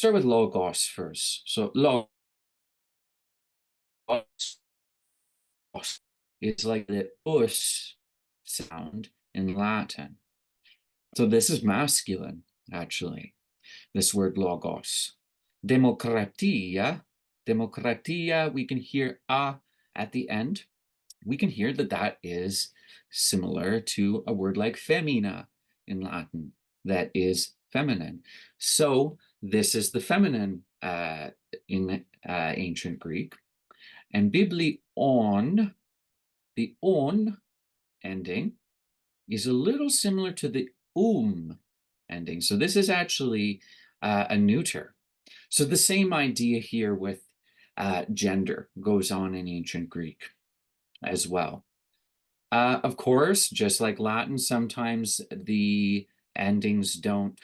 start with logos first. So logos is like the us sound in Latin. So this is masculine, actually, this word logos. Demokratia, demokratia, we can hear a at the end. We can hear that that is similar to a word like femina in Latin, that is feminine. So this is the feminine in ancient Greek. And biblion, the on ending, is a little similar to the ending. So this is actually a neuter. So the same idea here with gender goes on in ancient Greek as well. Of course, just like Latin, sometimes the endings don't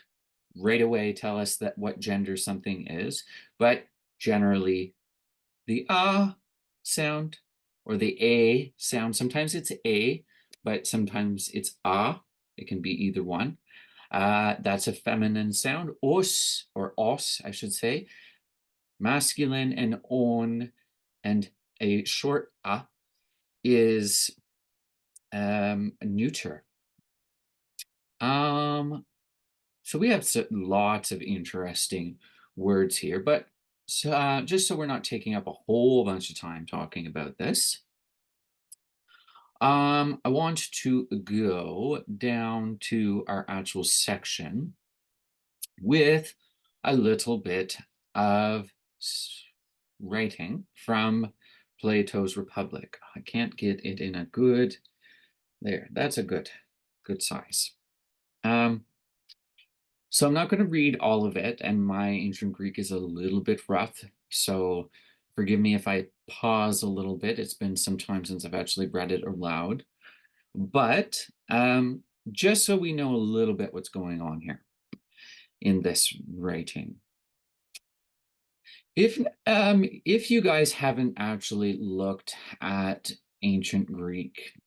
right away tell us that what gender something is, but generally the sound or the a sound, sometimes it's a, but sometimes it's a. It can be either one. That's a feminine sound. Os, or os, I should say, masculine, and on, and a short a is neuter. So we have lots of interesting words here, but just so we're not taking up a whole bunch of time talking about this, I want to go down to our actual section with a little bit of writing from Plato's Republic. I can't get it in a good, there, that's a good size. So I'm not going to read all of it, and my ancient Greek is a little bit rough, so forgive me if I pause a little bit. It's been some time since I've actually read it aloud. But just so we know a little bit what's going on here in this writing. If you guys haven't actually looked at ancient Greek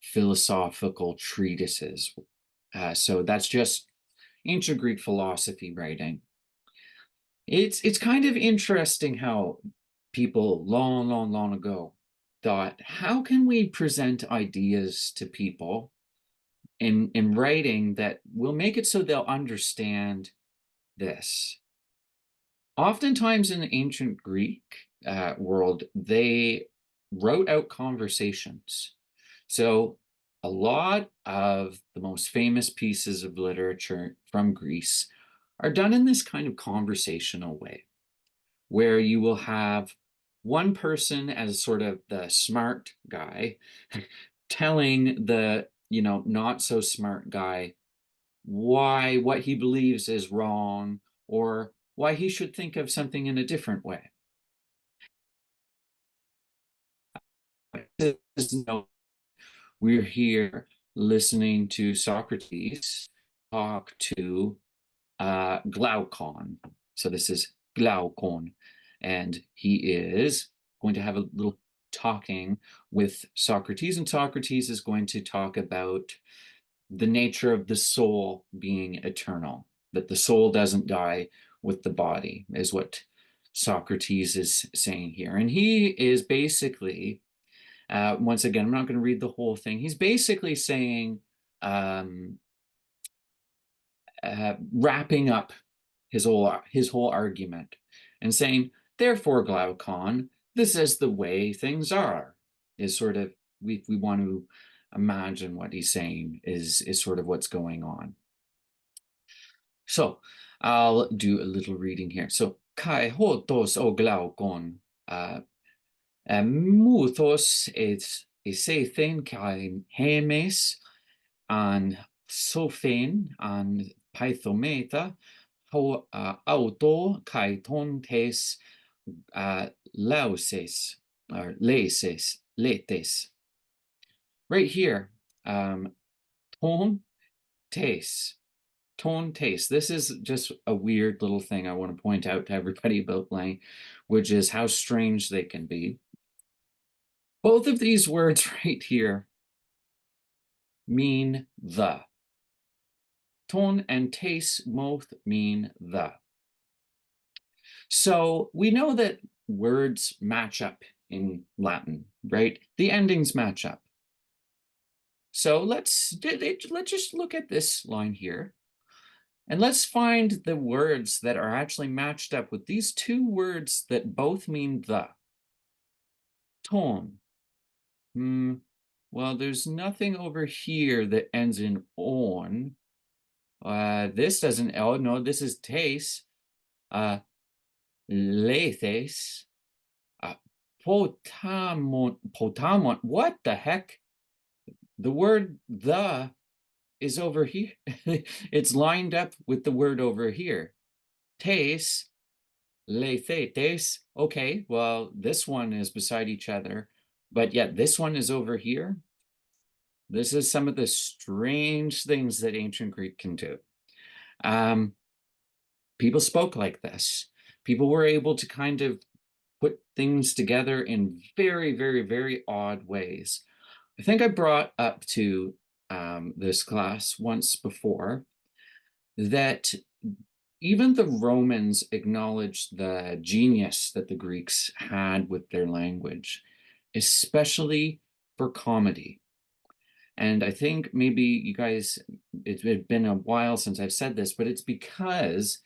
philosophical treatises, so that's just ancient Greek philosophy writing. It's kind of interesting how people long ago thought, how can we present ideas to people in writing that will make it so they'll understand this? Oftentimes in the ancient Greek world, they wrote out conversations. So a lot of the most famous pieces of literature from Greece are done in this kind of conversational way, where you will have one person as sort of the smart guy telling the, not so smart guy why what he believes is wrong, or why he should think of something in a different way. We're here listening to Socrates talk to Glaucon. So this is Glaucon, and he is going to have a little talking with Socrates, and Socrates is going to talk about the nature of the soul being eternal, that the soul doesn't die with the body, is what Socrates is saying here. And he is basically, once again, I'm not going to read the whole thing. He's basically saying, wrapping up his whole argument and saying, therefore, Glaucon, this is the way things are, is sort of, we want to imagine what he's saying is sort of what's going on. So I'll do a little reading here. So kai hotos o Glaucon, muthos esethen kai hemes an sophen an pythometa ho auto kai tontes lauses or leses letes. Right here, ton tes. Tone taste. This is just a weird little thing I want to point out to everybody about language, is how strange they can be. Both of these words right here mean the. Tone and taste both mean the. So we know that words match up in Latin, right? The endings match up. So let's just look at this line here. And let's find the words that are actually matched up with these two words that both mean the. Ton. Well, there's nothing over here that ends in on. This doesn't, oh no, this is tes. Lethes. Potamon. What the heck? The word the is over here. It's lined up with the word over here. Tes, lethetes. Okay, well, this one is beside each other, but yet this one is over here. This is some of the strange things that ancient Greek can do. People spoke like this. People were able to kind of put things together in very, very, very odd ways. I think I brought up to this class once before that even the Romans acknowledged the genius that the Greeks had with their language, especially for comedy. And I think maybe you guys, it's been a while since I've said this, but it's because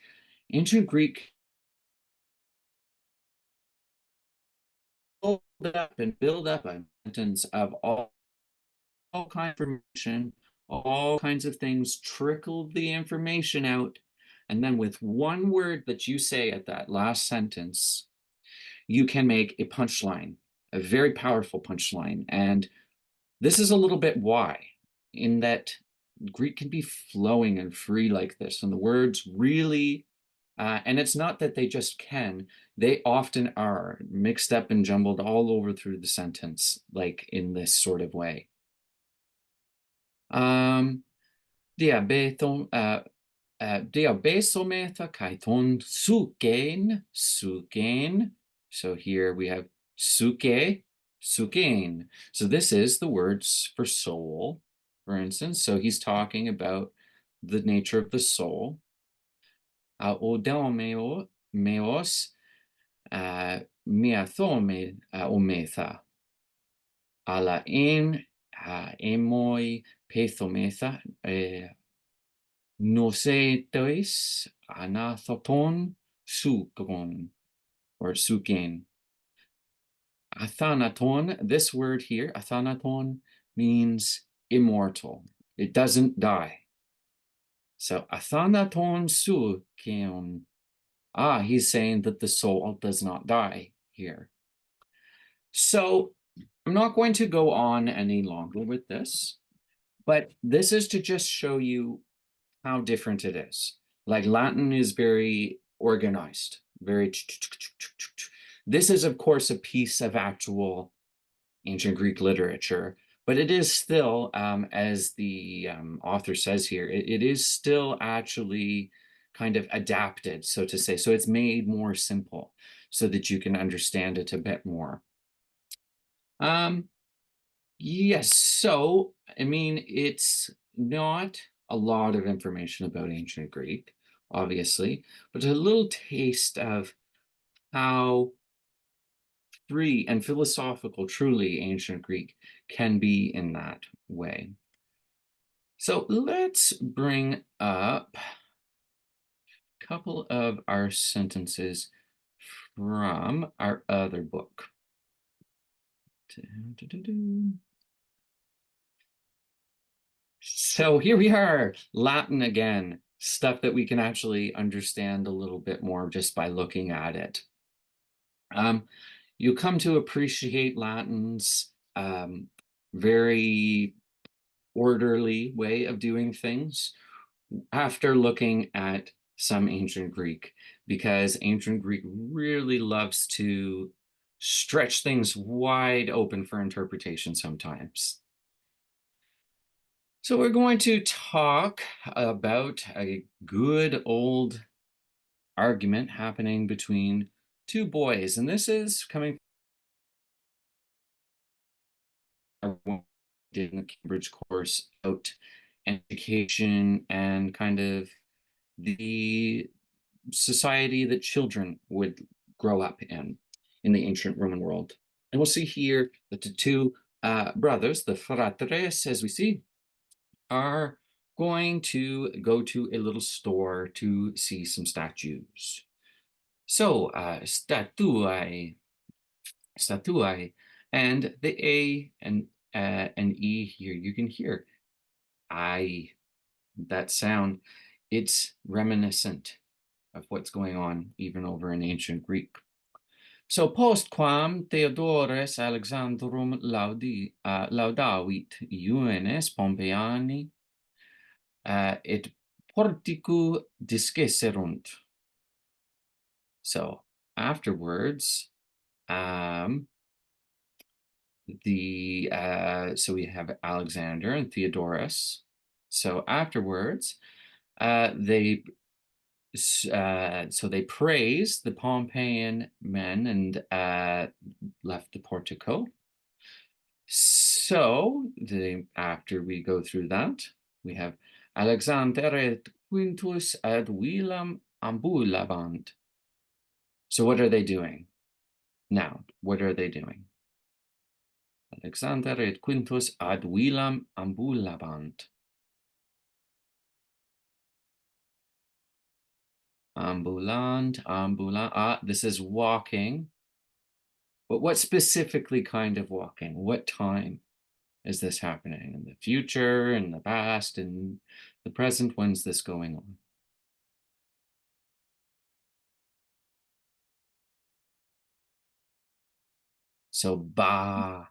ancient Greek build up and build up a sentence of all kinds of information, all kinds of things, trickle the information out. And then with one word that you say at that last sentence, you can make a punchline, a very powerful punchline. And this is a little bit why, in that Greek can be flowing and free like this, and the words really, and it's not that they just can, they often are mixed up and jumbled all over through the sentence, like in this sort of way. Diabeton, diabesometha kaiton sukein. So here we have sukein. So this is the words for soul, for instance. So he's talking about the nature of the soul. Odeomeos miathome ometha. Ala en emoi pethometha nosetes anathoton sukon or suken. Athanaton, this word here, athanaton, means immortal. It doesn't die. So athanaton sukeon. He's saying that the soul does not die here. So I'm not going to go on any longer with this, but this is to just show you how different it is. Like Latin is very organized, very. This is, of course, a piece of actual ancient Greek literature, but it is still, as the author says here, it is still actually kind of adapted, so to say. So it's made more simple so that you can understand it a bit more. Yes, so, I mean, it's not a lot of information about ancient Greek, obviously, but a little taste of how free and philosophical truly ancient Greek can be in that way. So let's bring up a couple of our sentences from our other book. So here we are, Latin again, stuff that we can actually understand a little bit more just by looking at it. You come to appreciate Latin's very orderly way of doing things after looking at some ancient Greek, because ancient Greek really loves to stretch things wide open for interpretation sometimes. So we're going to talk about a good old argument happening between two boys, and this is coming from in the Cambridge course about education and kind of the society that children would grow up in the ancient Roman world. And we'll see here that the two brothers, the fratres, as we see, are going to go to a little store to see some statues. So, statuae, and the A and E here, you can hear I, that sound. It's reminiscent of what's going on even over in ancient Greek. So postquam Theodorus Alexandrum laudavit Ioannes Pompeiani et porticu discesserunt. So afterwards, so we have Alexander and Theodorus. So afterwards, they praised the Pompeian men and left the portico. So after we go through that, we have Alexander et Quintus ad Vilam ambulabant. So what are they doing? Now, what are they doing? Alexander et Quintus ad Vilam ambulabant. Ambulant. This is walking. But what specifically kind of walking? What time is this happening? In the future, in the past, in the present? When's this going on? So bant.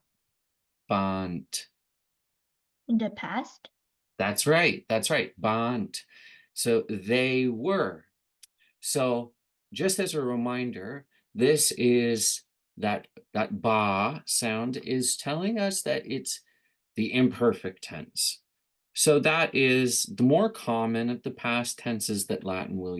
In the past? That's right. Bant. So they were. So just as a reminder, this is that ba sound is telling us that it's the imperfect tense. So that is the more common of the past tenses that Latin will